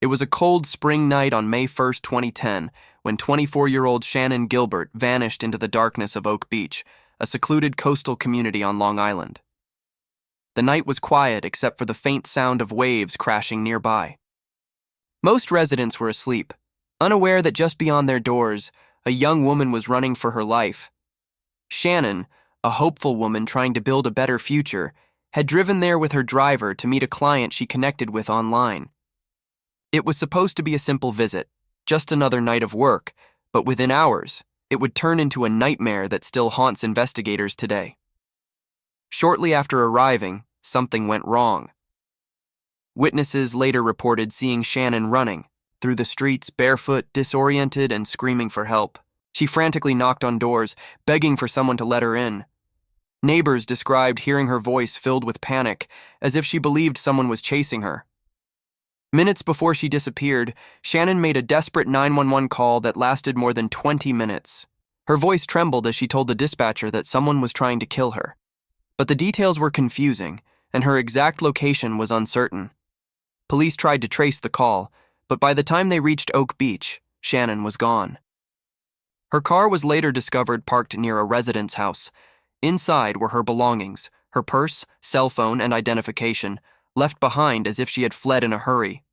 It was a cold spring night on May 1st, 2010, when 24-year-old Shannan Gilbert vanished into the darkness of Oak Beach, a secluded coastal community on Long Island. The night was quiet except for the faint sound of waves crashing nearby. Most residents were asleep, unaware that just beyond their doors, a young woman was running for her life. Shannan, a hopeful woman trying to build a better future, had driven there with her driver to meet a client she connected with online. It was supposed to be a simple visit, just another night of work, but within hours, it would turn into a nightmare that still haunts investigators today. Shortly after arriving, something went wrong. Witnesses later reported seeing Shannan running through the streets barefoot, disoriented, and screaming for help. She frantically knocked on doors, begging for someone to let her in. Neighbors described hearing her voice filled with panic, as if she believed someone was chasing her. Minutes before she disappeared, Shannan made a desperate 911 call that lasted more than 20 minutes. Her voice trembled as she told the dispatcher that someone was trying to kill her. But the details were confusing, and her exact location was uncertain. Police tried to trace the call, but by the time they reached Oak Beach, Shannan was gone. Her car was later discovered parked near a resident's house. Inside were her belongings, her purse, cell phone, and identification, left behind as if she had fled in a hurry.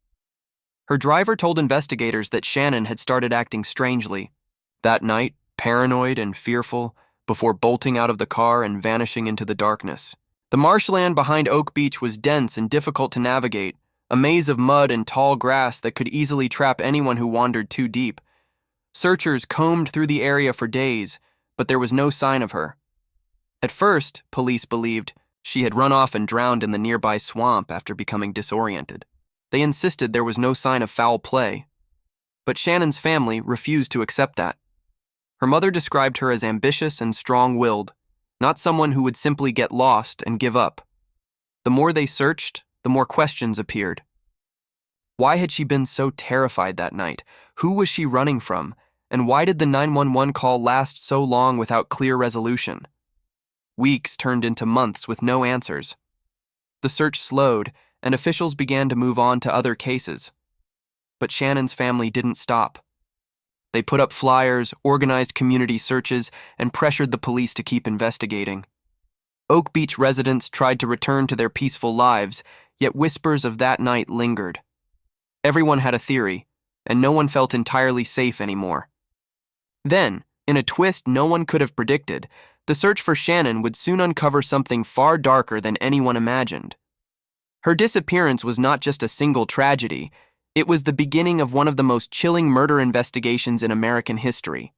Her driver told investigators that Shannan had started acting strangely. That night, paranoid and fearful, before bolting out of the car and vanishing into the darkness. The marshland behind Oak Beach was dense and difficult to navigate, a maze of mud and tall grass that could easily trap anyone who wandered too deep. Searchers combed through the area for days, but there was no sign of her. At first, police believed she had run off and drowned in the nearby swamp after becoming disoriented. They insisted there was no sign of foul play. But Shannan's family refused to accept that. Her mother described her as ambitious and strong-willed, not someone who would simply get lost and give up. The more they searched, the more questions appeared. Why had she been so terrified that night? Who was she running from? And why did the 911 call last so long without clear resolution? Weeks turned into months with no answers. The search slowed, and officials began to move on to other cases. But Shannan's family didn't stop. They put up flyers, organized community searches, and pressured the police to keep investigating. Oak Beach residents tried to return to their peaceful lives, yet whispers of that night lingered. Everyone had a theory, and no one felt entirely safe anymore. Then, in a twist no one could have predicted, the search for Shannan would soon uncover something far darker than anyone imagined. Her disappearance was not just a single tragedy, it was the beginning of one of the most chilling murder investigations in American history.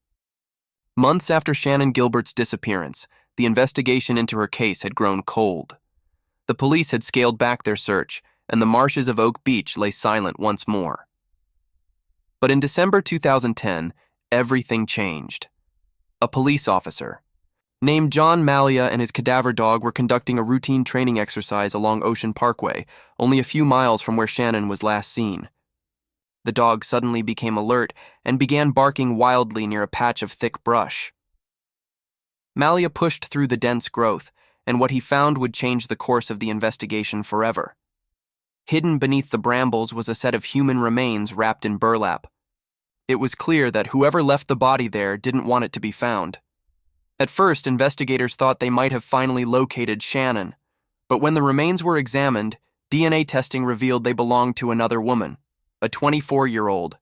Months after Shannan Gilbert's disappearance, the investigation into her case had grown cold. The police had scaled back their search, and the marshes of Oak Beach lay silent once more. But in December 2010, everything changed. A police officer, named John Malia, and his cadaver dog were conducting a routine training exercise along Ocean Parkway, only a few miles from where Shannan was last seen. The dog suddenly became alert and began barking wildly near a patch of thick brush. Malia pushed through the dense growth, and what he found would change the course of the investigation forever. Hidden beneath the brambles was a set of human remains wrapped in burlap. It was clear that whoever left the body there didn't want it to be found. At first, investigators thought they might have finally located Shannan, but when the remains were examined, DNA testing revealed they belonged to another woman, a 24-year-old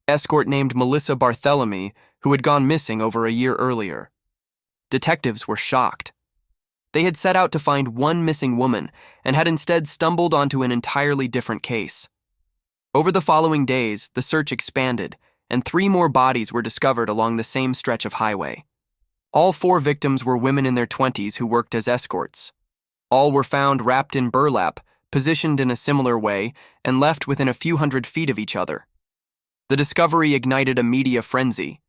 escort named Melissa Barthélemy, who had gone missing over a year earlier. Detectives were shocked. They had set out to find one missing woman and had instead stumbled onto an entirely different case. Over the following days, the search expanded, and 3 more bodies were discovered along the same stretch of highway. All 4 victims were women in their 20s who worked as escorts. All were found wrapped in burlap, positioned in a similar way, and left within a few hundred feet of each other. The discovery ignited a media frenzy.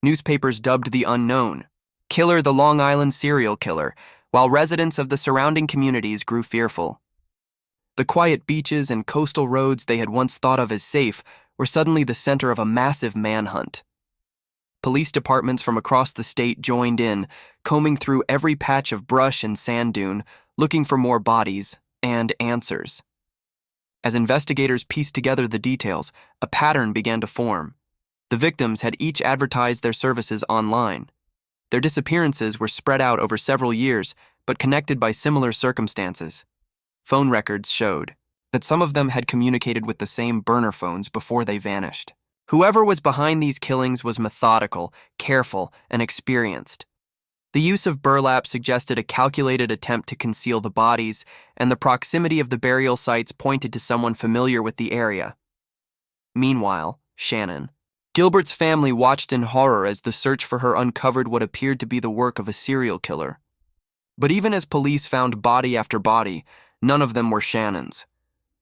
Newspapers dubbed the unknown killer the Long Island serial killer, while residents of the surrounding communities grew fearful. The quiet beaches and coastal roads they had once thought of as safe were suddenly the center of a massive manhunt. Police departments from across the state joined in, combing through every patch of brush and sand dune, looking for more bodies and answers. As investigators pieced together the details, a pattern began to form. The victims had each advertised their services online. Their disappearances were spread out over several years, but connected by similar circumstances. Phone records showed that some of them had communicated with the same burner phones before they vanished. Whoever was behind these killings was methodical, careful, and experienced. The use of burlap suggested a calculated attempt to conceal the bodies, and the proximity of the burial sites pointed to someone familiar with the area. Meanwhile, Shannan Gilbert's family watched in horror as the search for her uncovered what appeared to be the work of a serial killer. But even as police found body after body, none of them were Shannan's.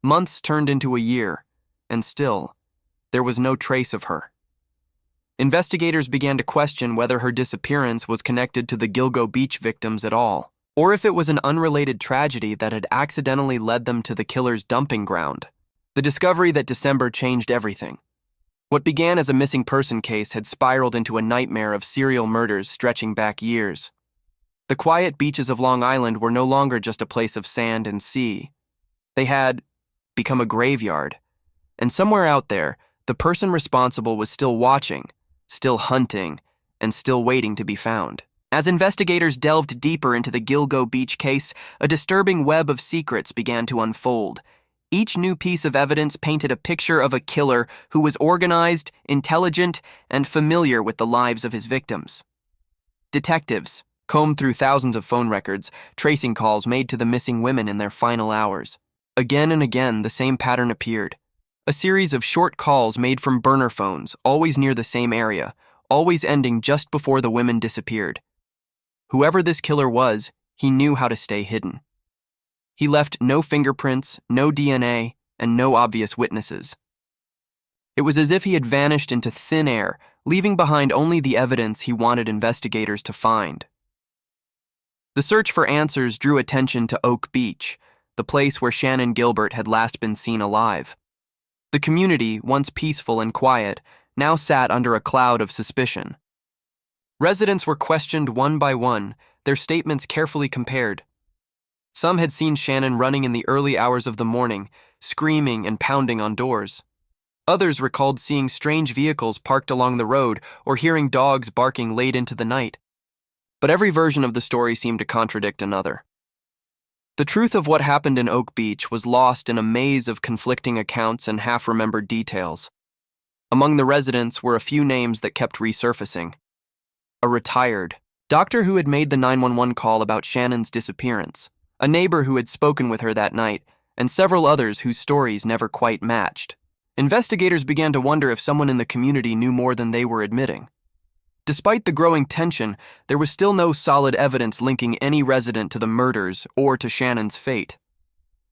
Months turned into a year, and still, there was no trace of her. Investigators began to question whether her disappearance was connected to the Gilgo Beach victims at all, or if it was an unrelated tragedy that had accidentally led them to the killer's dumping ground. The discovery that December changed everything. What began as a missing person case had spiraled into a nightmare of serial murders stretching back years. The quiet beaches of Long Island were no longer just a place of sand and sea. They had become a graveyard, and somewhere out there, the person responsible was still watching, still hunting, and still waiting to be found. As investigators delved deeper into the Gilgo Beach case, a disturbing web of secrets began to unfold. Each new piece of evidence painted a picture of a killer who was organized, intelligent, and familiar with the lives of his victims. Detectives combed through thousands of phone records, tracing calls made to the missing women in their final hours. Again and again, the same pattern appeared. A series of short calls made from burner phones, always near the same area, always ending just before the women disappeared. Whoever this killer was, he knew how to stay hidden. He left no fingerprints, no DNA, and no obvious witnesses. It was as if he had vanished into thin air, leaving behind only the evidence he wanted investigators to find. The search for answers drew attention to Oak Beach, the place where Shannan Gilbert had last been seen alive. The community, once peaceful and quiet, now sat under a cloud of suspicion. Residents were questioned one by one, their statements carefully compared. Some had seen Shannan running in the early hours of the morning, screaming and pounding on doors. Others recalled seeing strange vehicles parked along the road or hearing dogs barking late into the night. But every version of the story seemed to contradict another. The truth of what happened in Oak Beach was lost in a maze of conflicting accounts and half-remembered details. Among the residents were a few names that kept resurfacing. A retired doctor who had made the 911 call about Shannan's disappearance, a neighbor who had spoken with her that night, and several others whose stories never quite matched. Investigators began to wonder if someone in the community knew more than they were admitting. Despite the growing tension, there was still no solid evidence linking any resident to the murders or to Shannan's fate.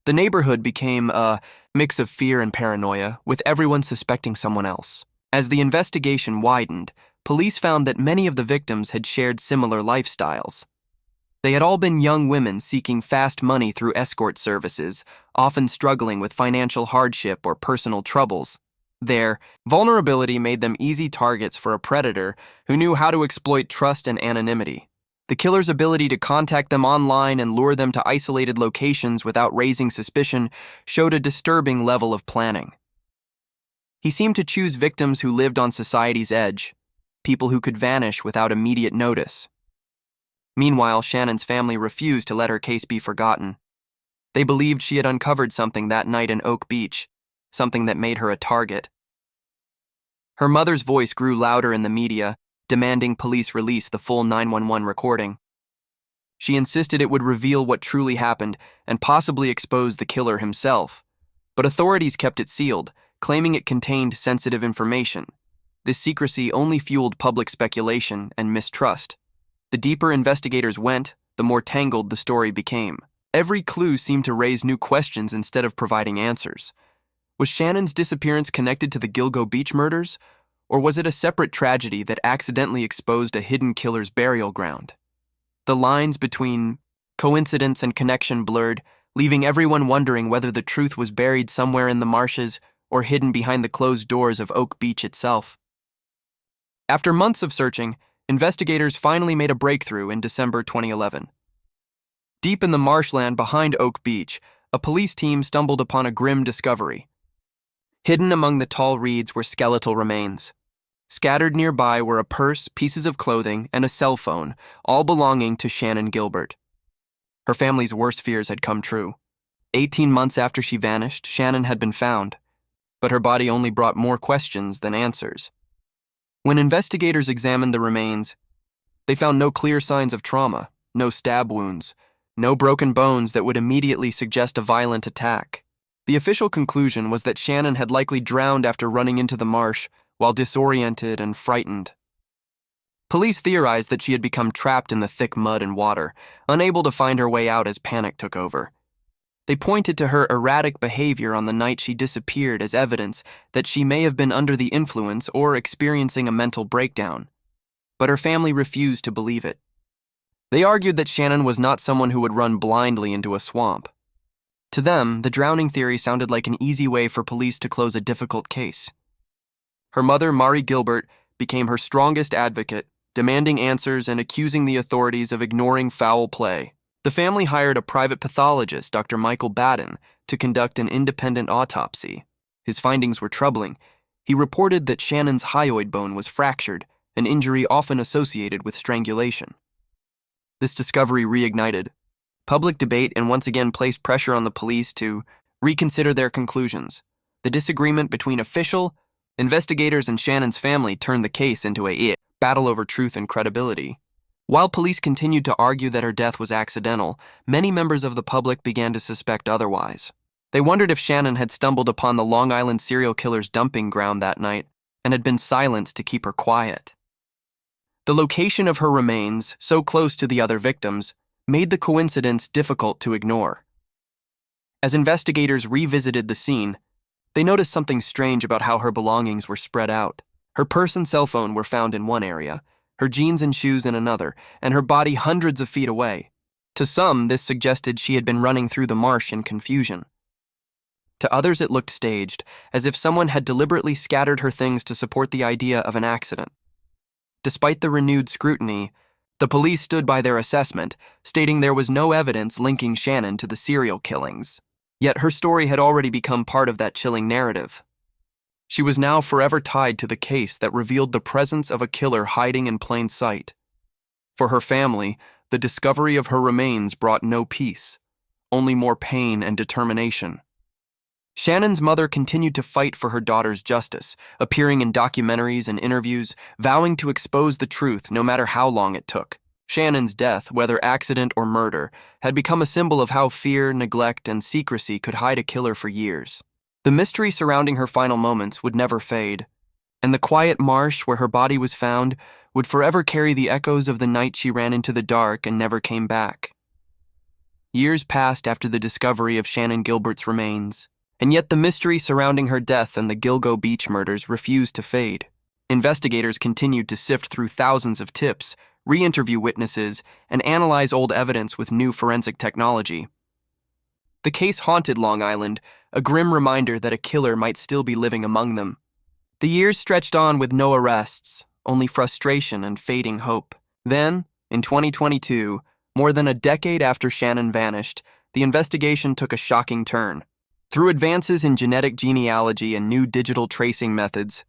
The neighborhood became a mix of fear and paranoia, with everyone suspecting someone else. As the investigation widened, police found that many of the victims had shared similar lifestyles. They had all been young women seeking fast money through escort services, often struggling with financial hardship or personal troubles. Their vulnerability made them easy targets for a predator who knew how to exploit trust and anonymity. The killer's ability to contact them online and lure them to isolated locations without raising suspicion showed a disturbing level of planning. He seemed to choose victims who lived on society's edge, people who could vanish without immediate notice. Meanwhile, Shannan's family refused to let her case be forgotten. They believed she had uncovered something that night in Oak Beach, something that made her a target. Her mother's voice grew louder in the media, demanding police release the full 911 recording. She insisted it would reveal what truly happened and possibly expose the killer himself. But authorities kept it sealed, claiming it contained sensitive information. This secrecy only fueled public speculation and mistrust. The deeper investigators went, the more tangled the story became. Every clue seemed to raise new questions instead of providing answers. Was Shannan's disappearance connected to the Gilgo Beach murders, or was it a separate tragedy that accidentally exposed a hidden killer's burial ground? The lines between coincidence and connection blurred, leaving everyone wondering whether the truth was buried somewhere in the marshes or hidden behind the closed doors of Oak Beach itself. After months of searching, investigators finally made a breakthrough in December 2011. Deep in the marshland behind Oak Beach, a police team stumbled upon a grim discovery. Hidden among the tall reeds were skeletal remains. Scattered nearby were a purse, pieces of clothing, and a cell phone, all belonging to Shannan Gilbert. Her family's worst fears had come true. 18 months after she vanished, Shannan had been found, but her body only brought more questions than answers. When investigators examined the remains, they found no clear signs of trauma, no stab wounds, no broken bones that would immediately suggest a violent attack. The official conclusion was that Shannan had likely drowned after running into the marsh while disoriented and frightened. Police theorized that she had become trapped in the thick mud and water, unable to find her way out as panic took over. They pointed to her erratic behavior on the night she disappeared as evidence that she may have been under the influence or experiencing a mental breakdown. But her family refused to believe it. They argued that Shannan was not someone who would run blindly into a swamp. To them, the drowning theory sounded like an easy way for police to close a difficult case. Her mother, Mari Gilbert, became her strongest advocate, demanding answers and accusing the authorities of ignoring foul play. The family hired a private pathologist, Dr. Michael Baden, to conduct an independent autopsy. His findings were troubling. He reported that Shannan's hyoid bone was fractured, an injury often associated with strangulation. This discovery reignited public debate and once again placed pressure on the police to reconsider their conclusions. The disagreement between investigators and Shannan's family turned the case into a battle over truth and credibility. While police continued to argue that her death was accidental, many members of the public began to suspect otherwise. They wondered if Shannan had stumbled upon the Long Island serial killer's dumping ground that night and had been silenced to keep her quiet. The location of her remains, so close to the other victims, made the coincidence difficult to ignore. As investigators revisited the scene, they noticed something strange about how her belongings were spread out. Her purse and cell phone were found in one area, her jeans and shoes in another, and her body hundreds of feet away. To some, this suggested she had been running through the marsh in confusion. To others, it looked staged, as if someone had deliberately scattered her things to support the idea of an accident. Despite the renewed scrutiny, the police stood by their assessment, stating there was no evidence linking Shannan to the serial killings. Yet her story had already become part of that chilling narrative. She was now forever tied to the case that revealed the presence of a killer hiding in plain sight. For her family, the discovery of her remains brought no peace, only more pain and determination. Shannan's mother continued to fight for her daughter's justice, appearing in documentaries and interviews, vowing to expose the truth no matter how long it took. Shannan's death, whether accident or murder, had become a symbol of how fear, neglect, and secrecy could hide a killer for years. The mystery surrounding her final moments would never fade, and the quiet marsh where her body was found would forever carry the echoes of the night she ran into the dark and never came back. Years passed after the discovery of Shannan Gilbert's remains, and yet the mystery surrounding her death and the Gilgo Beach murders refused to fade. Investigators continued to sift through thousands of tips, re-interview witnesses, and analyze old evidence with new forensic technology. The case haunted Long Island, a grim reminder that a killer might still be living among them. The years stretched on with no arrests, only frustration and fading hope. Then, in 2022, more than a decade after Shannan vanished, the investigation took a shocking turn. Through advances in genetic genealogy and new digital tracing methods,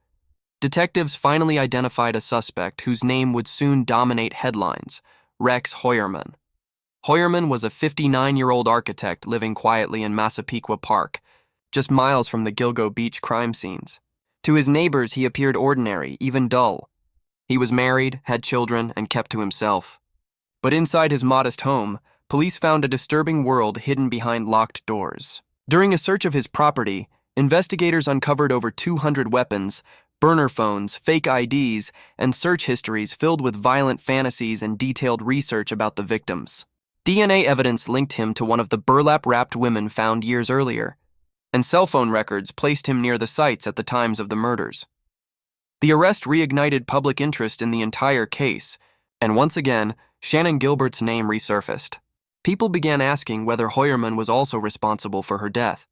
detectives finally identified a suspect whose name would soon dominate headlines: Rex Heuermann. Heuermann was a 59-year-old architect living quietly in Massapequa Park, just miles from the Gilgo Beach crime scenes. To his neighbors, he appeared ordinary, even dull. He was married, had children, and kept to himself. But inside his modest home, police found a disturbing world hidden behind locked doors. During a search of his property, investigators uncovered over 200 weapons, burner phones, fake IDs, and search histories filled with violent fantasies and detailed research about the victims. DNA evidence linked him to one of the burlap-wrapped women found years earlier, and cell phone records placed him near the sites at the times of the murders. The arrest reignited public interest in the entire case, and once again, Shannan Gilbert's name resurfaced. People began asking whether Heuermann was also responsible for her death.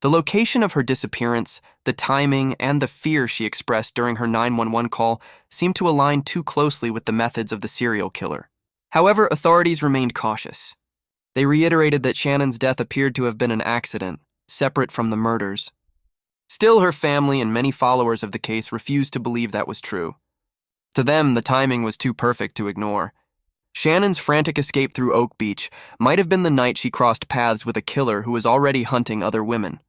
The location of her disappearance, the timing, and the fear she expressed during her 911 call seemed to align too closely with the methods of the serial killer. However, authorities remained cautious. They reiterated that Shannan's death appeared to have been an accident, separate from the murders. Still, her family and many followers of the case refused to believe that was true. To them, the timing was too perfect to ignore. Shannan's frantic escape through Oak Beach might have been the night she crossed paths with a killer who was already hunting other women.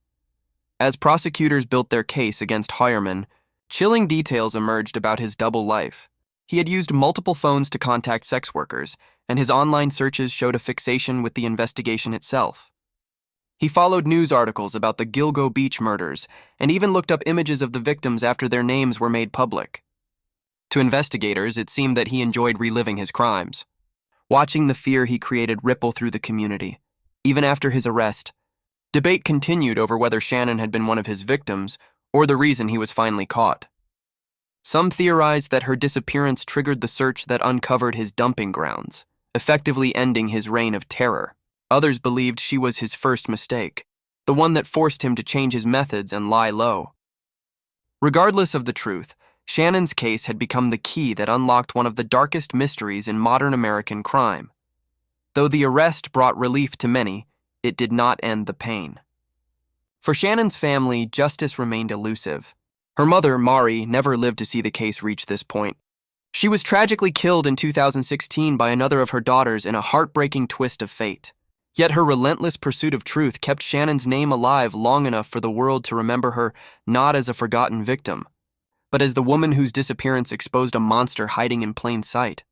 As prosecutors built their case against Heuermann, chilling details emerged about his double life. He had used multiple phones to contact sex workers, and his online searches showed a fixation with the investigation itself. He followed news articles about the Gilgo Beach murders and even looked up images of the victims after their names were made public. To investigators, it seemed that he enjoyed reliving his crimes. Watching the fear he created ripple through the community. Even after his arrest, debate continued over whether Shannan had been one of his victims or the reason he was finally caught. Some theorized that her disappearance triggered the search that uncovered his dumping grounds, effectively ending his reign of terror. Others believed she was his first mistake, the one that forced him to change his methods and lie low. Regardless of the truth, Shannan's case had become the key that unlocked one of the darkest mysteries in modern American crime. Though the arrest brought relief to many, it did not end the pain. For Shannan's family, justice remained elusive. Her mother, Mari, never lived to see the case reach this point. She was tragically killed in 2016 by another of her daughters in a heartbreaking twist of fate. Yet her relentless pursuit of truth kept Shannan's name alive long enough for the world to remember her not as a forgotten victim, but as the woman whose disappearance exposed a monster hiding in plain sight.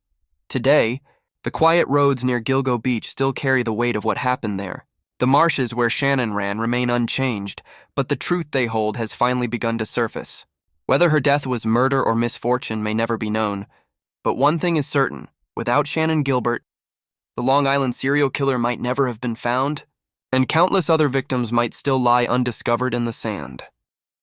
Today, the quiet roads near Gilgo Beach still carry the weight of what happened there. The marshes where Shannan ran remain unchanged, but the truth they hold has finally begun to surface. Whether her death was murder or misfortune may never be known, but one thing is certain: without Shannan Gilbert, the Long Island serial killer might never have been found, and countless other victims might still lie undiscovered in the sand.